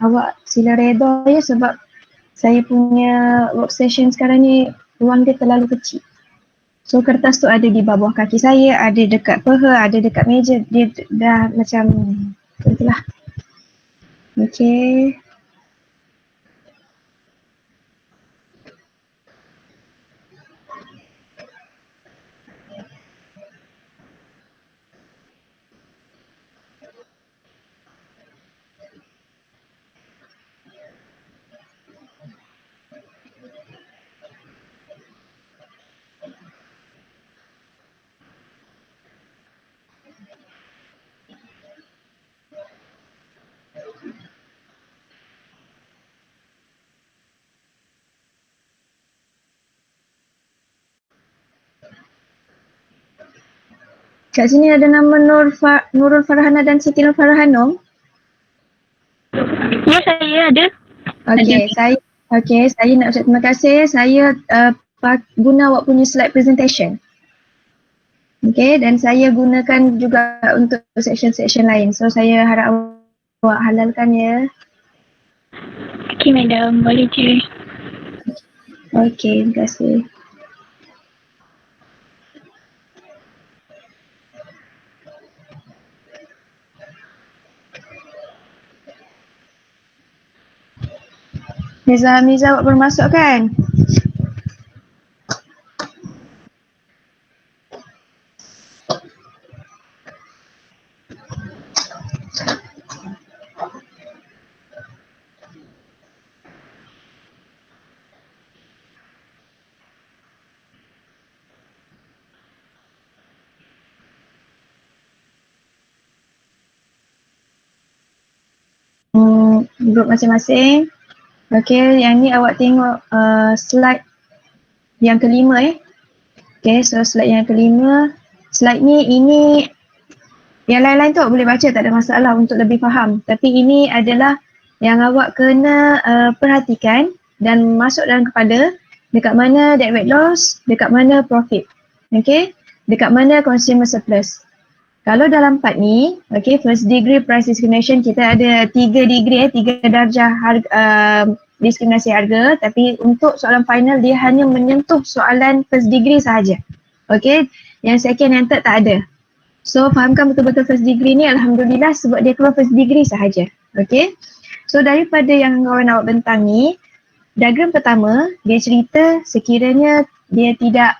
awak sila reda ya sebab saya punya workstation sekarang ni ruang dia terlalu kecil. So kertas tu ada di bawah kaki saya, ada dekat peha, ada dekat meja, dia dah macam itulah. Okay. Kat sini ada nama Nurul Farhana dan Siti Nur Farhanum. Ya, saya ada. Saya nak ucap terima kasih. Saya guna awak punya slide presentation. Okay, dan saya gunakan juga untuk section-section lain. So saya harap awak halalkan ya. Okey, madam. Boleh je. Okey, terima kasih. Miza awak baru masuk kan? Grup masing-masing. Okey, yang ni awak tengok slide yang kelima Okay, so slide yang kelima. Slide ni, ini yang lain-lain tu awak boleh baca, tak ada masalah untuk lebih faham. Tapi ini adalah yang awak kena perhatikan dan masuk dalam kepala dekat mana net weight loss, dekat mana profit. Okay, dekat mana consumer surplus. Kalau dalam part ni, okay, first degree price discrimination, kita ada 3 degree, 3 darjah diskriminasi harga, tapi untuk soalan final dia hanya menyentuh soalan first degree sahaja. Okay, yang second and third tak ada. So fahamkan betul-betul first degree ni, alhamdulillah sebab dia keluar first degree sahaja. Okay, so daripada yang kawan awak bentang ni, diagram pertama dia cerita sekiranya dia tidak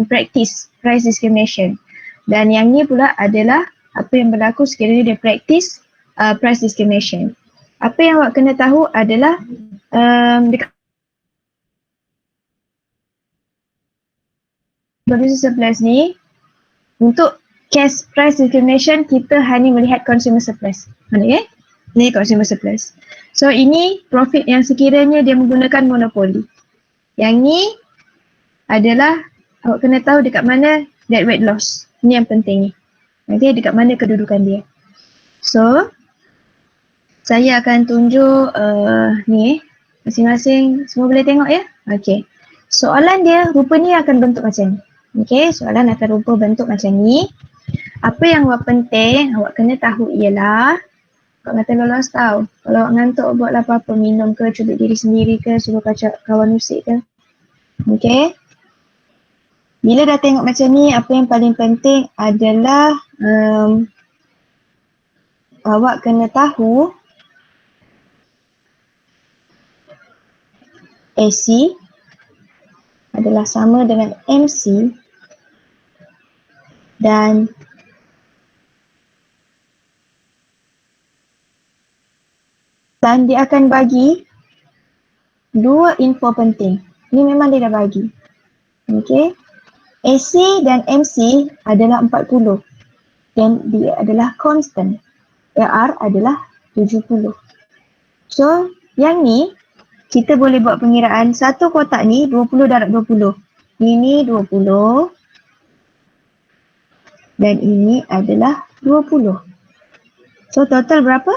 practice price discrimination. Dan yang ni pula adalah apa yang berlaku sekiranya dia practice price discrimination. Apa yang awak kena tahu adalah dekat producer surplus ni, untuk case price discrimination kita hanya melihat consumer surplus. Okay? Ni consumer surplus. So ini profit yang sekiranya dia menggunakan monopoli. Yang ni adalah awak kena tahu dekat mana net weight loss. Ini yang penting ni. Okay, dekat mana kedudukan dia. So, saya akan tunjuk ni masing-masing, semua boleh tengok ya? Okay. Soalan dia rupa ni akan bentuk macam ni. Okay, soalan akan rupa bentuk macam ni. Apa yang awak penting, awak kena tahu ialah, awak kata lolos tau. Kalau awak ngantuk, buatlah apa-apa, minum ke, cubit diri sendiri ke, suruh kawan musik ke. Okay. Bila dah tengok macam ni, apa yang paling penting adalah awak kena tahu AC adalah sama dengan MC dan dia akan bagi dua info penting. Ni memang dia dah bagi. Okay. AC dan MC adalah 40 dan dia adalah constant. R adalah 70. So, yang ni kita boleh buat pengiraan satu kotak ni 20 darab 20. Ini 20 dan ini adalah 20. So, total berapa?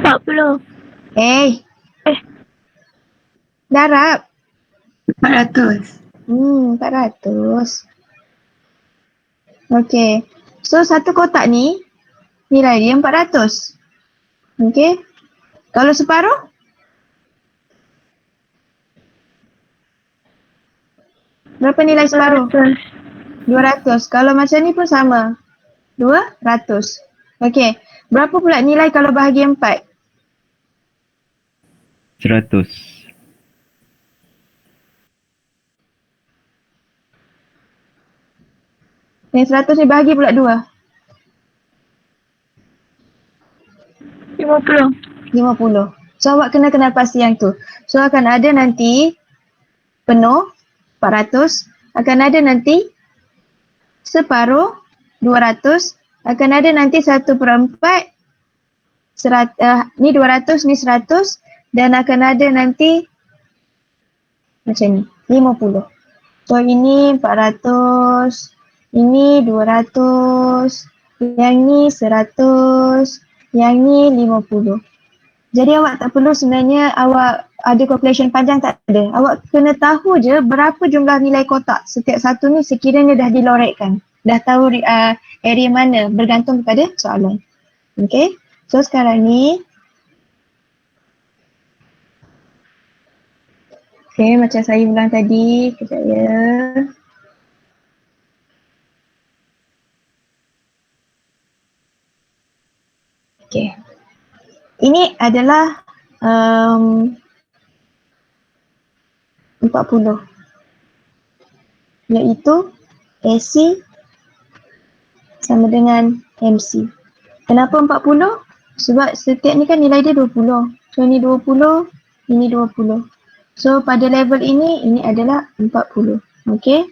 40. Darab. 400. 400. Okay. So, satu kotak ni nilai dia 400. Okey. Kalau separuh? Berapa nilai separuh? 200. Kalau macam ni pun sama. 200. Okey. Berapa pula nilai kalau bahagi 4? 100. Yang 100 ni bahagi pula 2. 50. 50. So awak kena kenal pasti yang tu. So akan ada nanti penuh 400, akan ada nanti separuh 200, akan ada nanti 1/4 ni 200, ni 100 dan akan ada nanti macam ni 50. So ini 400, ini 200, yang ni 100, yang ni 50. Jadi awak tak perlu sebenarnya awak ada calculation panjang, tak ada. Awak kena tahu je berapa jumlah nilai kotak setiap satu ni sekiranya dah dilorekkan. Dah tahu area mana bergantung kepada soalan. Okay. So sekarang ni. Okay, macam saya ulang tadi. Kejap ya. Okay. Ini adalah 40 iaitu AC sama dengan MC. Kenapa 40? Sebab setiap ni kan nilai dia 20. So ni 20, ini 20. So pada level ini adalah 40. Okay.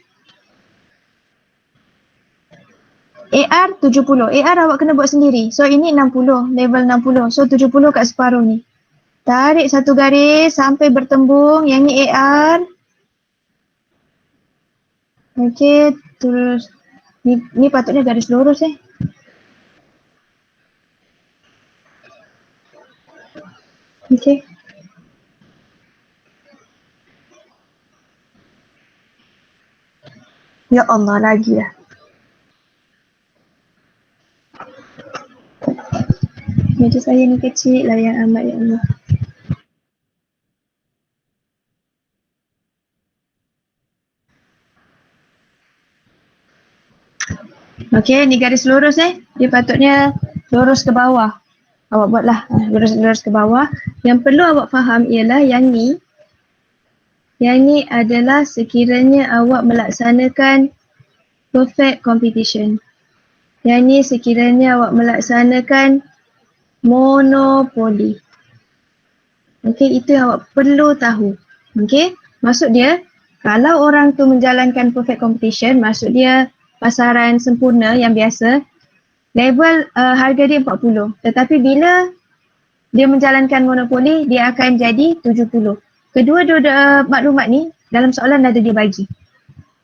AR 70. AR awak kena buat sendiri. So ini 60, level 60. So 70 kat separuh ni. Tarik satu garis sampai bertembung. Yang ni AR. Okay, terus. Ni patutnya garis lurus Okay. Ya Allah, lagi lah. Meja saya ni kecil lah yang amat, ya Allah. Okay, ni garis lurus Dia patutnya lurus ke bawah. Awak buatlah lurus ke bawah. Yang perlu awak faham ialah yang ni adalah sekiranya awak melaksanakan perfect competition. Yang ni sekiranya awak melaksanakan monopoli. Okay, itu yang awak perlu tahu. Okay, maksud dia kalau orang tu menjalankan perfect competition, maksud dia pasaran sempurna yang biasa, level harga dia 40. Tetapi bila dia menjalankan monopoli, dia akan jadi 70. Kedua-dua maklumat ni dalam soalan ada dia bagi.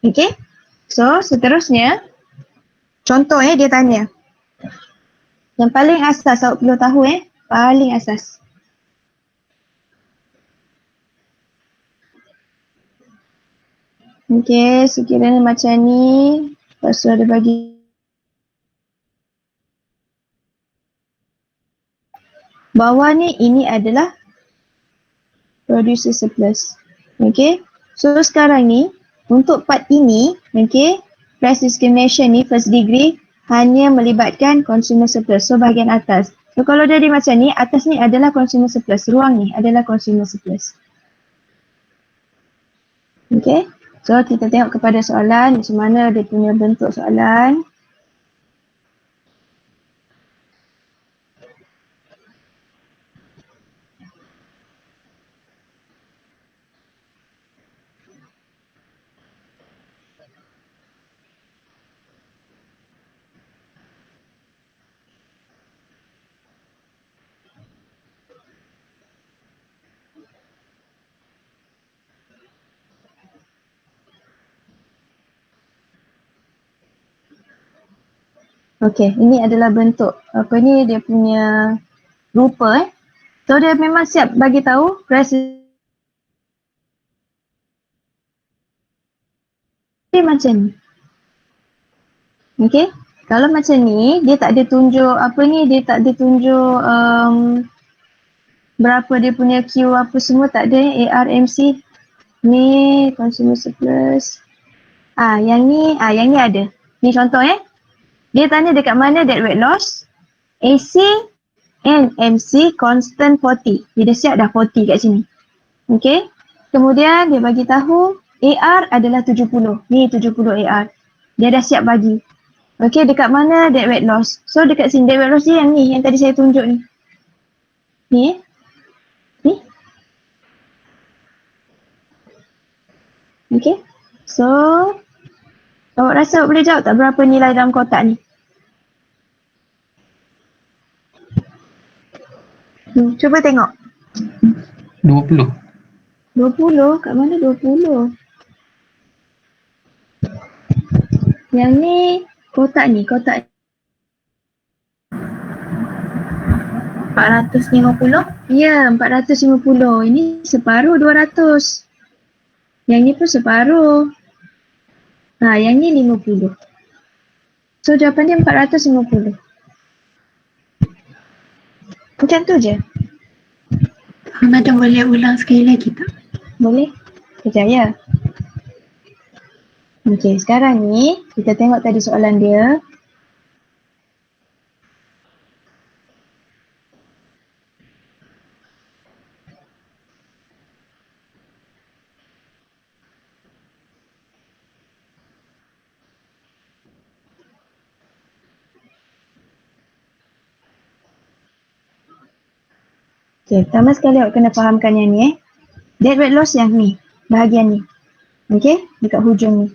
Okay, so seterusnya contoh dia tanya. Yang paling asas awak perlu tahu paling asas. Okay, sekiranya macam ni, lepas tu ada bagi bawah ni, ini adalah producer surplus. Okay, so sekarang ni untuk part ini, okay, price discrimination ni first degree hanya melibatkan consumer surplus. So bahagian atas. So kalau jadi macam ni, atas ni adalah consumer surplus. Ruang ni adalah consumer surplus. Okay, so kita tengok kepada soalan, macam mana dia punya bentuk soalan. Okay, ini adalah bentuk apa ni dia punya rupa So dia memang siap bagi tahu price macam ni. Okay, Kalau macam ni, dia tak ada tunjuk apa ni, dia tak ada tunjuk berapa dia punya Q apa semua, tak ada ARMC. Ni consumer surplus. Yang ni ada. Ni contoh Dia tanya dekat mana dead weight loss, AC and MC constant 40. Dia dah siap dah 40 kat sini. Okay. Kemudian dia bagi tahu AR adalah 70. Ni 70 AR. Dia dah siap bagi. Okay, dekat mana dead weight loss? So dekat sini dead weight loss dia yang ni, yang tadi saya tunjuk ni. Ni Ni. Okay. So awak rasa awak boleh jawab tak berapa nilai dalam kotak ni? Cuba tengok. 20. 20? Kat mana 20? Yang ni kotak ni, kotak 450. ya, 450. Ini separuh 200. Yang ni pun separuh. Yang ni 50. So jawapan dia 450. Macam tu je. Madam boleh ulang sekali lagi tak? Boleh? Kejap ya. Okey, sekarang ni kita tengok tadi soalan dia. Okey, pertama sekali awak kena fahamkan yang ni dead weight loss yang ni, bahagian ni. Okey, dekat hujung ni.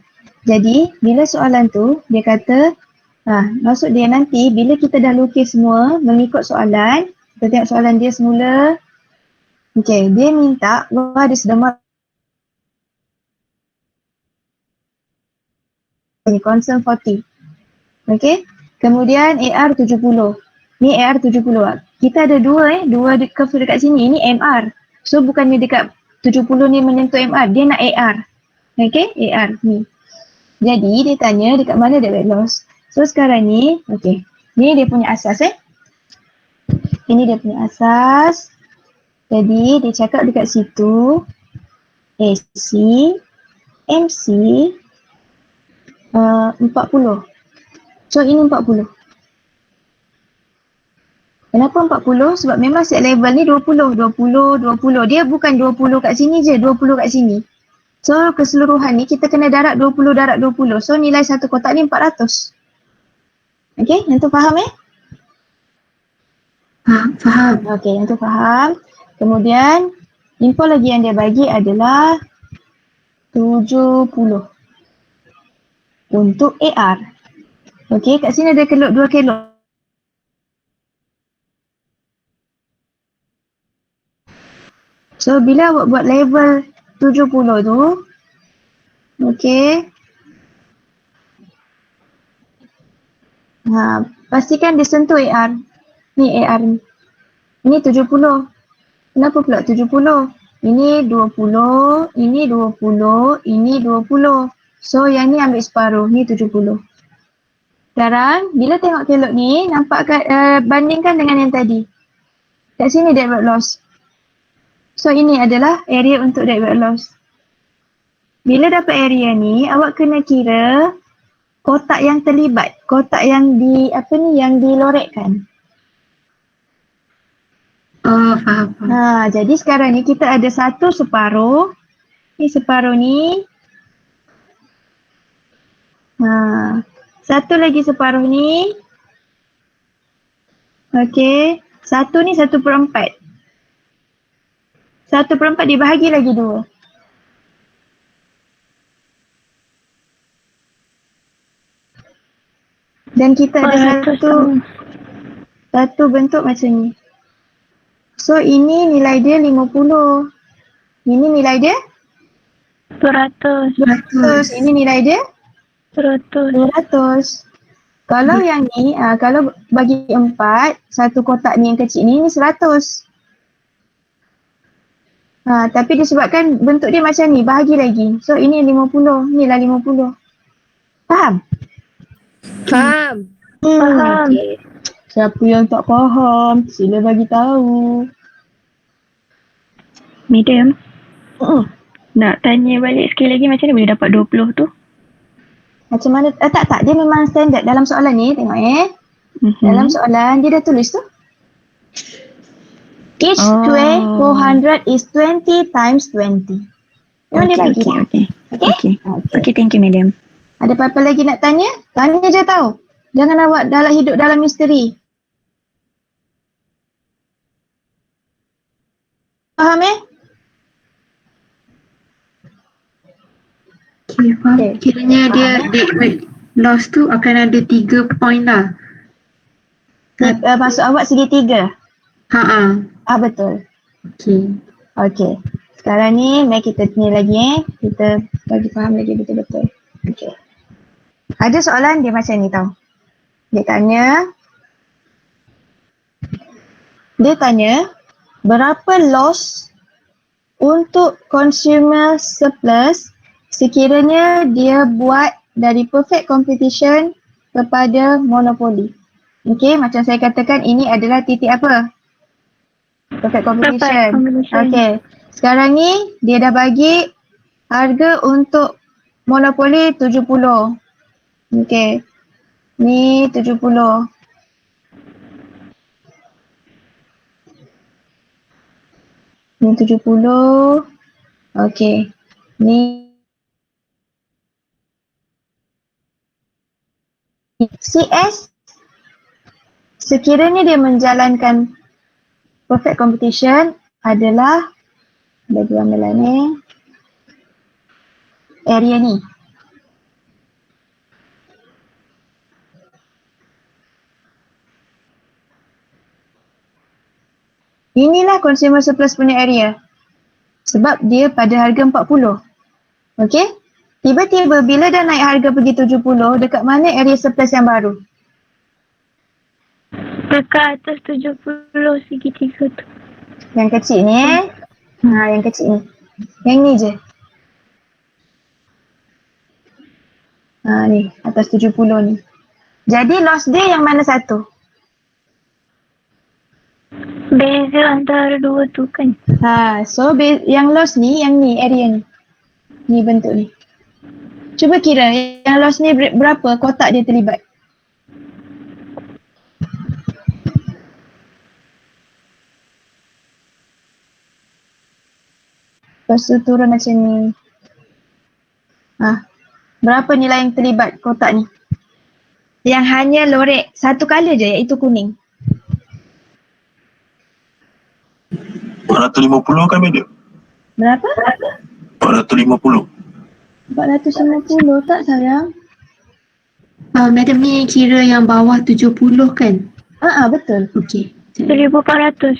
Jadi, bila soalan tu, dia kata, maksud dia nanti bila kita dah lukis semua mengikut soalan, kita tengok soalan dia semula. Okey, dia minta what is the mark concern 40. Okey, kemudian AR 70. Ni AR 70. Kita ada dua curve dekat sini. Ini MR. So bukannya dekat 70 ni menyentuh MR, dia nak AR. Okey, AR ni. Jadi dia tanya dekat mana dead weight loss. So sekarang ni, okey. Ni dia punya asas Ini dia punya asas. Jadi dia cakap dekat situ AC, MC 40. So ini 40. Kenapa 40? Sebab memang set level ni 20. Dia bukan 20 kat sini je, 20 kat sini. So keseluruhan ni kita kena darab 20 darab 20. So nilai satu kotak ni 400. Okay, yang tu faham Faham. Okay, yang tu faham. Kemudian info lagi yang dia bagi adalah 70 untuk AR. Okay, kat sini ada kelok 2 kelok. So bila awak buat level 70 tu, okay, pastikan dia sentuh AR. Ni AR ni. Ini 70. Kenapa pula 70? Ini 20, ini 20, ini 20. So yang ni ambil separuh, ni 70. Sekarang bila tengok kelok ni, nampak bandingkan dengan yang tadi. Kat sini dead weight loss. So ini adalah area untuk dead weight loss. Bila dapat area ni, awak kena kira kotak yang terlibat, kotak yang yang dilorekkan. Oh, faham. Jadi sekarang ni kita ada satu separuh. Ni separuh ni. Satu lagi separuh ni. Okey. Satu ni 1/4. 1/4 dibahagi lagi 2. Dan kita ada satu bentuk macam ni. So ini nilai dia 50. Ini nilai dia 200. 200. Ini nilai dia 200. Kalau yang ni, kalau bagi 4, satu kotak ni yang kecil ni 100. Tapi disebabkan bentuk dia macam ni, bahagi lagi. So ini 50, inilah 50. Faham? Faham. Faham. Okay. Siapa yang tak faham, sila bagi tahu. Madam, Mm-mm. nak tanya balik sekali lagi macam mana boleh dapat 20 tu? Macam mana? Tak. Dia memang standard dalam soalan ni. Tengok Dalam soalan, dia dah tulis tu. Each square 400 is 20 times 20. Memang dia bagi dah. Okay, thank you madam. Ada apa-apa lagi nak tanya? Tanya je tau. Jangan awak hidup dalam misteri. Faham Okay, faham. Okay. Kiranya dia loss tu akan ada 3 point lah. Maksud awak segitiga? Betul. Okay. Sekarang ni, mari kita ni lagi kita bagi faham lagi betul-betul. Okay. Ada soalan dia macam ni tau. Dia tanya berapa loss untuk consumer surplus sekiranya dia buat dari perfect competition kepada monopoli. Okay, macam saya katakan ini adalah titik apa? Perfect competition. Okay. Sekarang ni dia dah bagi harga untuk monopoli 70. Okay. Ni 70. Ni 70. Okay. Ni CS sekiranya dia menjalankan perfect competition adalah bagi gambaran ni area ni. Inilah consumer surplus punya area. Sebab dia pada harga 40. Okay? Tiba-tiba bila dah naik harga pergi 70, dekat mana area surplus yang baru? Dekat atas 70 segitiga tu. Yang kecil ni yang kecil ni. Yang ni je. Ni, atas 70 ni. Jadi loss dia yang mana satu? Beza antara dua tu kan? So yang loss ni, yang ni, area ni. Ni bentuk ni. Cuba kira yang loss ni berapa kotak dia terlibat? Lepas tu turun macam ni. Berapa nilai yang terlibat kotak ni? Yang hanya lorek satu colour je, iaitu kuning. 450 kan madam? Berapa? 450. 450 tak sayang? Madam ni kira yang bawah 70 kan? Betul. Okey. 1400.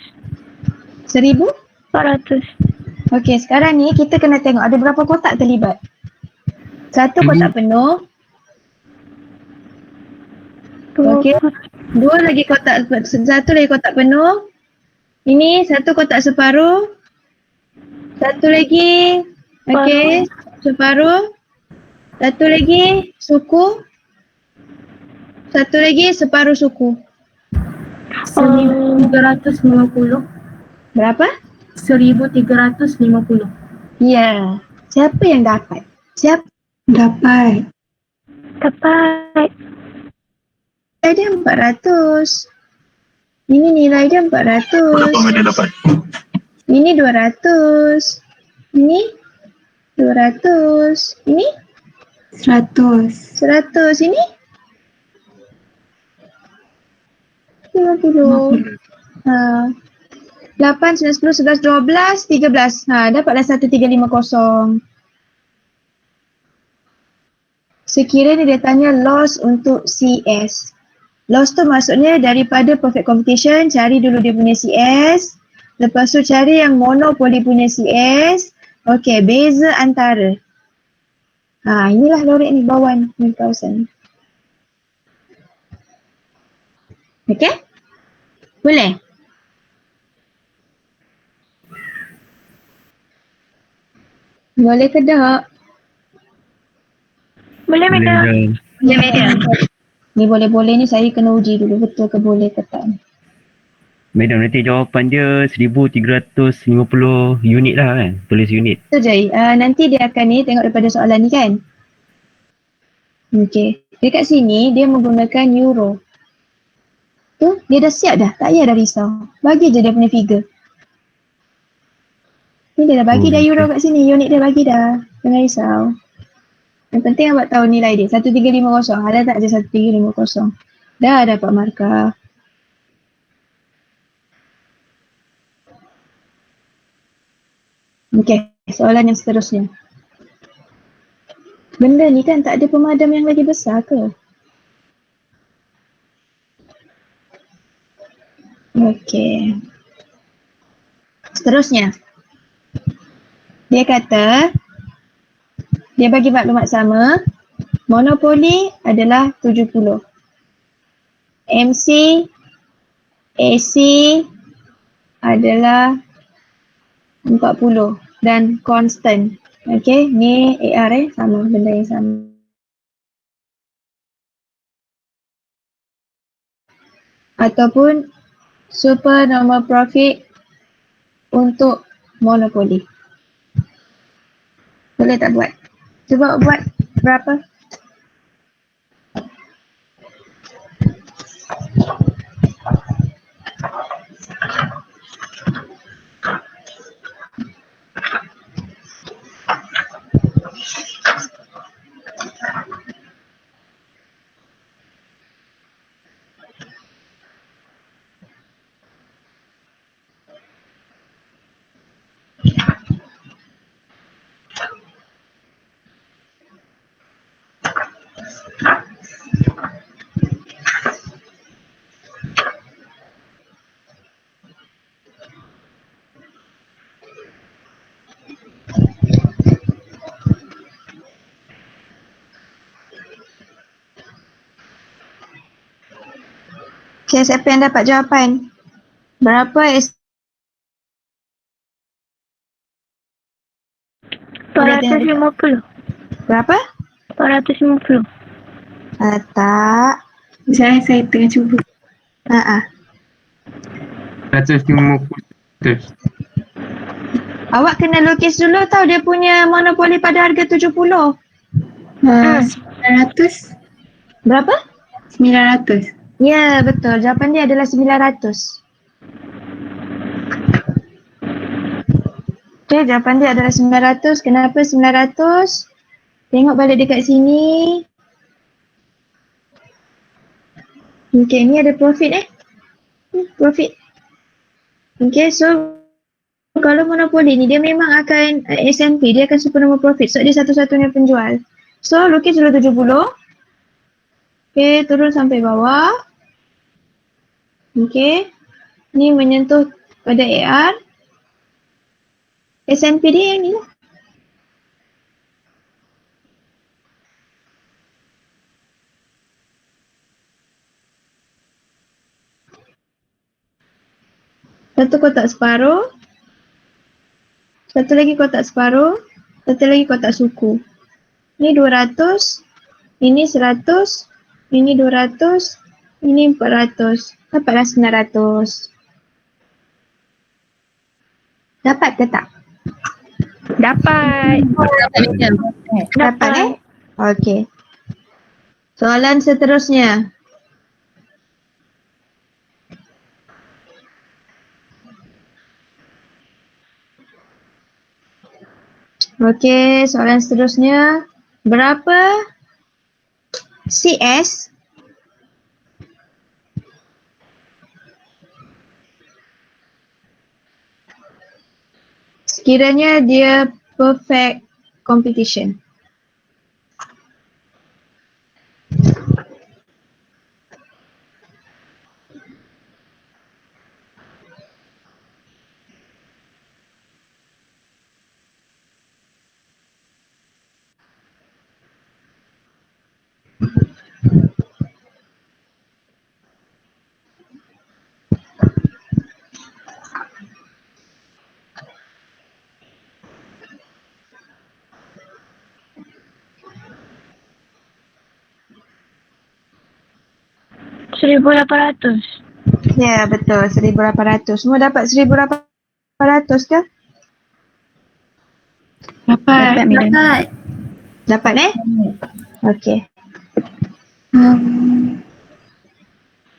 1000? 400. Okey, sekarang ni kita kena tengok ada berapa kotak terlibat. Satu kotak penuh. Okey. Satu lagi kotak penuh. Ini satu kotak separuh. Satu lagi, okey, separuh. Satu lagi suku. Satu lagi separuh suku. 1350. Berapa? 1350. Ya. Siapa yang dapat? Dapat. Nilai dia 400. Ini nilai dia 400. Berapa madam dapat? Ini 200. Ini 200. Ini 100. 100. Ini 50. 8, 9, 10, 11, 12, 13. Dapatlah 1350. Sekiranya dia tanya loss untuk CS. Loss tu maksudnya daripada perfect competition, cari dulu dia punya CS. Lepas tu cari yang monopoli punya CS. Okey, beza antara. Inilah lorek ni, bawah ni kawasan. Okey? Boleh? Boleh ke tak? Boleh madam. Boleh, madam. Ni boleh-boleh ni saya kena uji dulu betul ke boleh ke tak. Madam, nanti jawapan dia 1350 unit lah kan? Tulis unit. So Jai, nanti dia akan ni tengok daripada soalan ni kan. Okey. Dekat sini dia menggunakan euro. Tu dia dah siap dah. Tak payah dah risau. Bagi je dia punya figure. Ni dia dah bagi dah euro kat sini. Unit dia bagi dah. Jangan risau. Yang penting awak tahu nilai dia. 1350. Ada tak je 1350? Dah dapat markah. Okey. Soalan yang seterusnya. Benda ni kan tak ada pemadam yang lagi besar ke? Okey. Seterusnya. Dia kata, dia bagi maklumat sama, monopoli adalah 70. MC, AC adalah 40 dan constant. Okey, ni AR sama, benda yang sama. Ataupun super normal profit untuk monopoli. Boleh tak buat? Cuba buat berapa? Okay, siapa yang dapat jawapan? Berapa 450. Berapa? 450. Tak. Saya tengah cuba. 150. Awak kena lukis dulu tau dia punya monopoli pada harga 70. 900. Berapa? 900. Ya, betul. Jawapan dia adalah 900. Okay, jawapan dia adalah 900. Kenapa 900? Tengok balik dekat sini. Okay, ni ada profit profit. Okay, so kalau monopoli ni dia memang akan S&P, dia akan super normal profit. So dia satu-satunya penjual. So lukis dulu 70. Okay, turun sampai bawah. Okay, ni menyentuh pada AR. S&P dia yang ni lah. Satu kotak separuh. Satu lagi kotak separuh. Satu lagi kotak suku. Ni 200. Ini 100. Ini 200. Ini 400. Dapatlah 900. Dapat ke tak? Dapat. Dapat Okey. Soalan seterusnya. Okey, soalan seterusnya. Berapa CS sekiranya dia perfect competition? 1,800. Ya, betul. 1,800. Semua dapat 1,800 ke? Dapat. Madam. Dapat. Dapat Okey.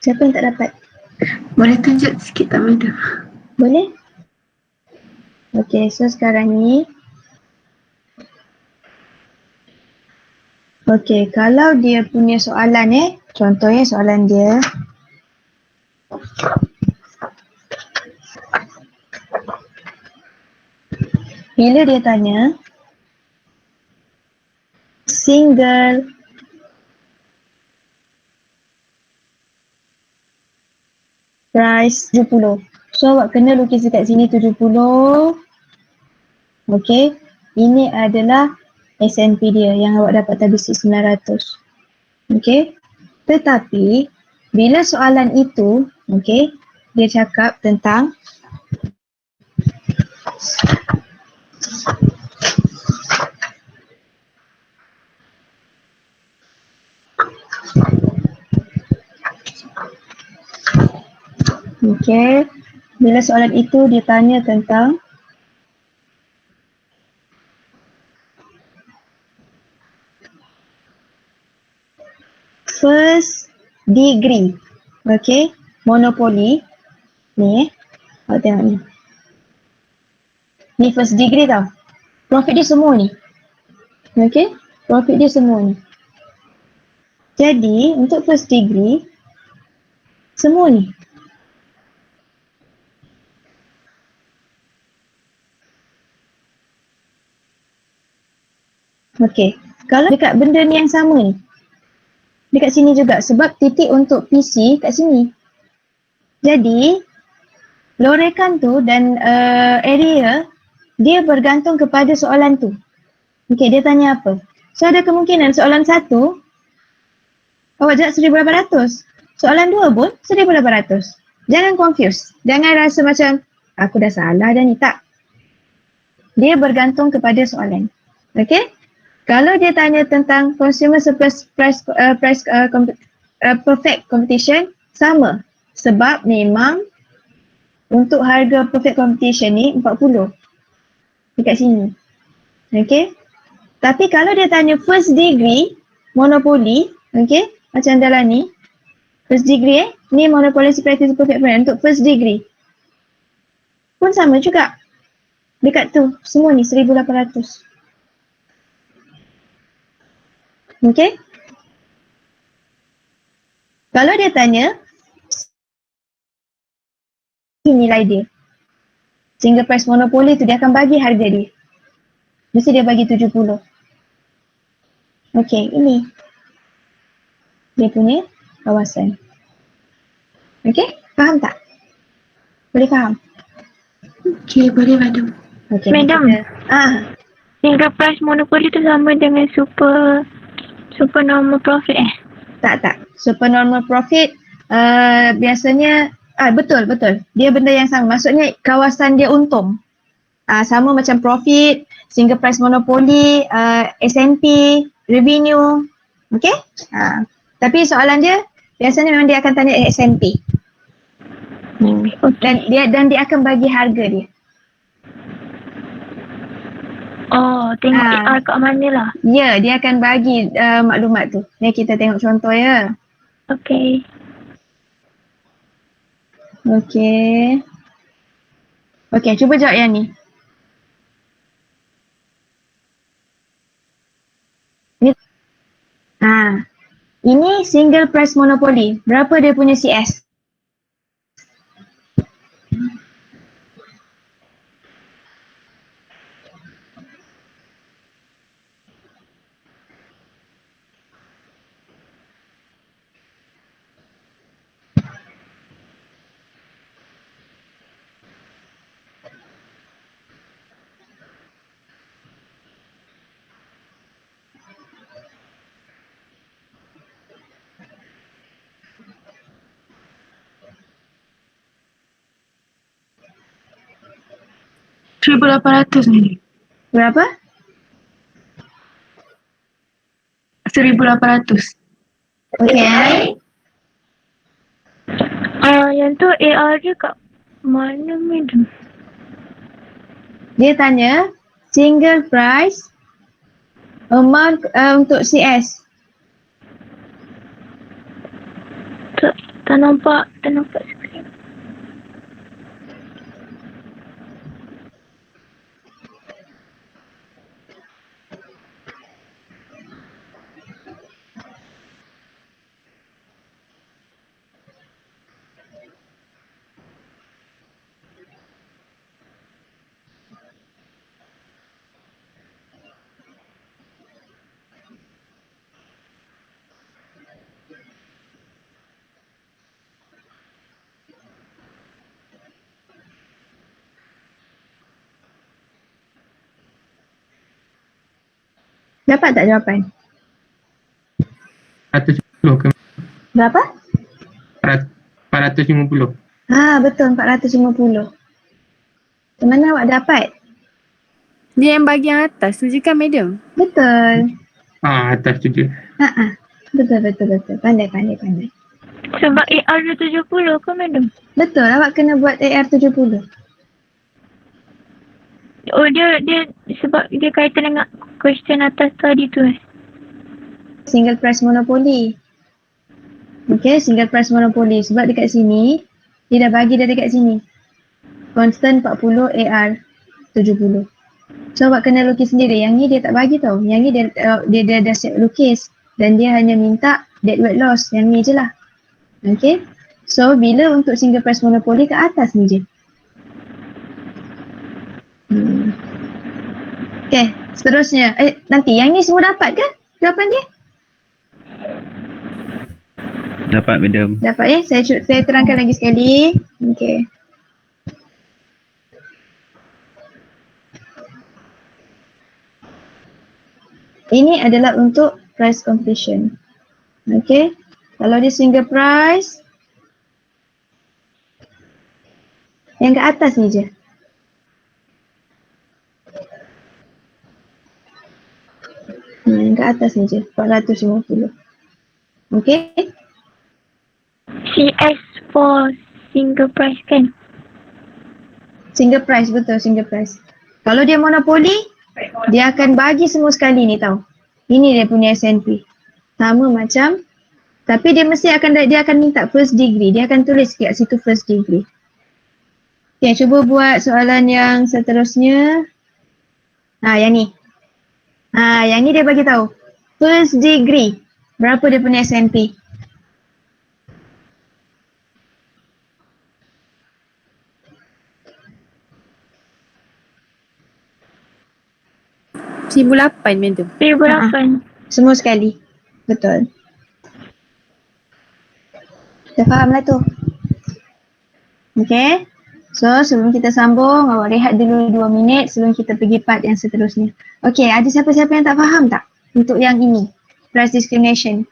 Siapa yang tak dapat? Boleh tunjuk sikit tak, Madam? Boleh? Okey, so sekarang ni. Okey, kalau dia punya soalan contohnya soalan dia. Bila dia tanya single price 70. So awak kena lukis dekat sini 70. Okey, ini adalah SNP dia yang awak dapat tadi 900. Okey. Tetapi bila soalan itu, okey, dia cakap tentang okey, bila soalan itu dia tanya tentang first degree, okey, monopoli ni awak tengok ni. Ni first degree tau. Profit dia semua ni. Okey, profit dia semua ni. Jadi untuk first degree semua ni. Okey, kalau dekat benda ni yang sama ni, dekat sini juga sebab titik untuk PC kat sini. Jadi, lorekan tu dan area dia bergantung kepada soalan tu. Okey, dia tanya apa? So ada kemungkinan soalan 1 awak jawab 1,800. Soalan 2 pun 1,800. Jangan confuse. Jangan rasa macam aku dah salah dah ni, tak. Dia bergantung kepada soalan. Okey? Kalau dia tanya tentang consumer surplus price perfect competition, sama. Sebab memang untuk harga perfect competition ni 40 dekat sini. Okey? Tapi kalau dia tanya first degree monopoli, okey, macam dalam ni, first degree ni monopoly practice perfect brand untuk first degree. Pun sama juga. Dekat tu, semua ni 1,800. Okey? Kalau dia tanya nilai dia, single price monopoli tu dia akan bagi harga dia. Mesti dia bagi 70. Okey, ini dia punya kawasan. Okey, faham tak? Boleh faham? Okey, boleh, Madam. Okey. Madam. Single price monopoli tu sama dengan super normal profit Tak. Supernormal profit biasanya betul. Dia benda yang sama. Maksudnya kawasan dia untung. Sama macam profit, single price monopoli, S&P, revenue. Okey? Tapi soalan dia biasanya memang dia akan tanya S&P. Dan dia akan bagi harga dia. Oh, tengok PR kat mana lah. Ya, dia akan bagi maklumat tu. Ni kita tengok contoh ya. Okay. Okey, cuba jawab yang ni. Ini single price monopoly. Berapa dia punya CS? RM1,800 ni. Berapa? 1,800. Okey. Yang tu AR dia kat mana madam? Dia tanya single price amount untuk CS. Tak nampak skrin. Dapat tak jawapan? 410 ke Berapa? 450. Betul 450. Macam mana awak dapat? Dia yang bahagian atas tu je kan madam? Betul. Atas tu je. Betul. Pandai. Sebab AR dia 70 ke madam? Betul, awak kena buat AR70. Oh dia sebab dia kaitan dengan question atas tadi tu Single price monopoly. Okay, single price monopoly. Sebab dekat sini, dia dah bagi dah dekat sini. Constant 40, AR 70. So awak kena lukis sendiri. Yang ni dia tak bagi tau. Yang ni dia dah siap lukis. Dan dia hanya minta deadweight loss. Yang ni je lah. Okay. So bila untuk single price monopoly kat atas ni je. Okay, seterusnya. Nanti yang ni semua dapat ke jawapan dia? Dapat madam. Dapat ya? Saya terangkan lagi sekali. Okay. Ini adalah untuk price completion. Okay. Kalau dia single price, yang ke atas ni je. Yang ke atas ni je. 450. Okay. CS for single price kan? Single price, betul single price. Kalau dia monopoli, dia akan bagi semua sekali ni tau. Ini dia punya SNP. Sama macam, tapi dia akan minta first degree. Dia akan tulis kat situ first degree. Okay, cuba buat soalan yang seterusnya. Yang ni. Yang ni dia bagi tahu. First degree. Berapa dia punya SNP? RM1,800 madam. 1008. Semua sekali. Betul. Dah faham lah tu. Okay. So sebelum kita sambung, awak rehat dulu 2 minit sebelum kita pergi part yang seterusnya. Okay, ada siapa-siapa yang tak faham tak? Untuk yang ini. Price discrimination.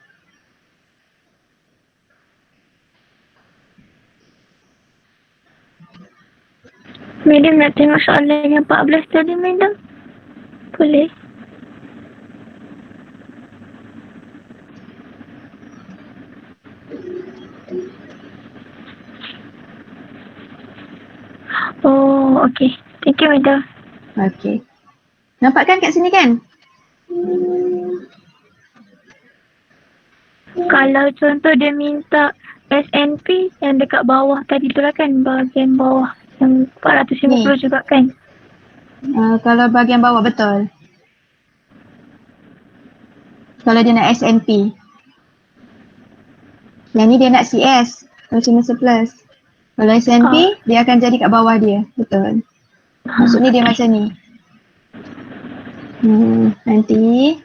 Madam nak tengok soalan yang 14 tadi madam? Boleh? Oh, okay. Thank you madam. Okay. Nampak kan kat sini kan? Kalau contoh dia minta SNP yang dekat bawah tadi tu lah kan, bahagian bawah yang 450 juga kan? Kalau bahagian bawah betul. Kalau dia nak SNP. Yang ni dia nak CS, consumer surplus. Kalau SNP, dia akan jadi kat bawah dia. Betul. Maksudnya dia macam ni. Nanti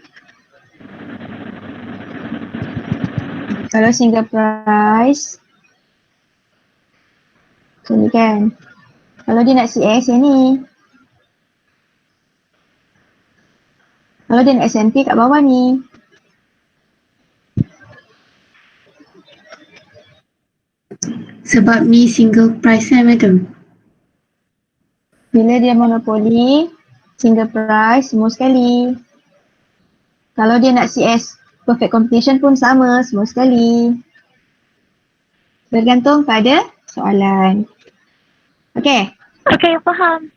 kalau single price macam ni kan. Kalau dia nak CS yang ni. Kalau dia nak SNP kat bawah ni. Sebab ni single price kan madam? Bila dia monopoli, single price semua sekali. Kalau dia nak CS perfect competition pun sama, semua sekali. Bergantung pada soalan. Okay, Okay, faham.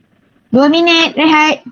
2 minit rehat.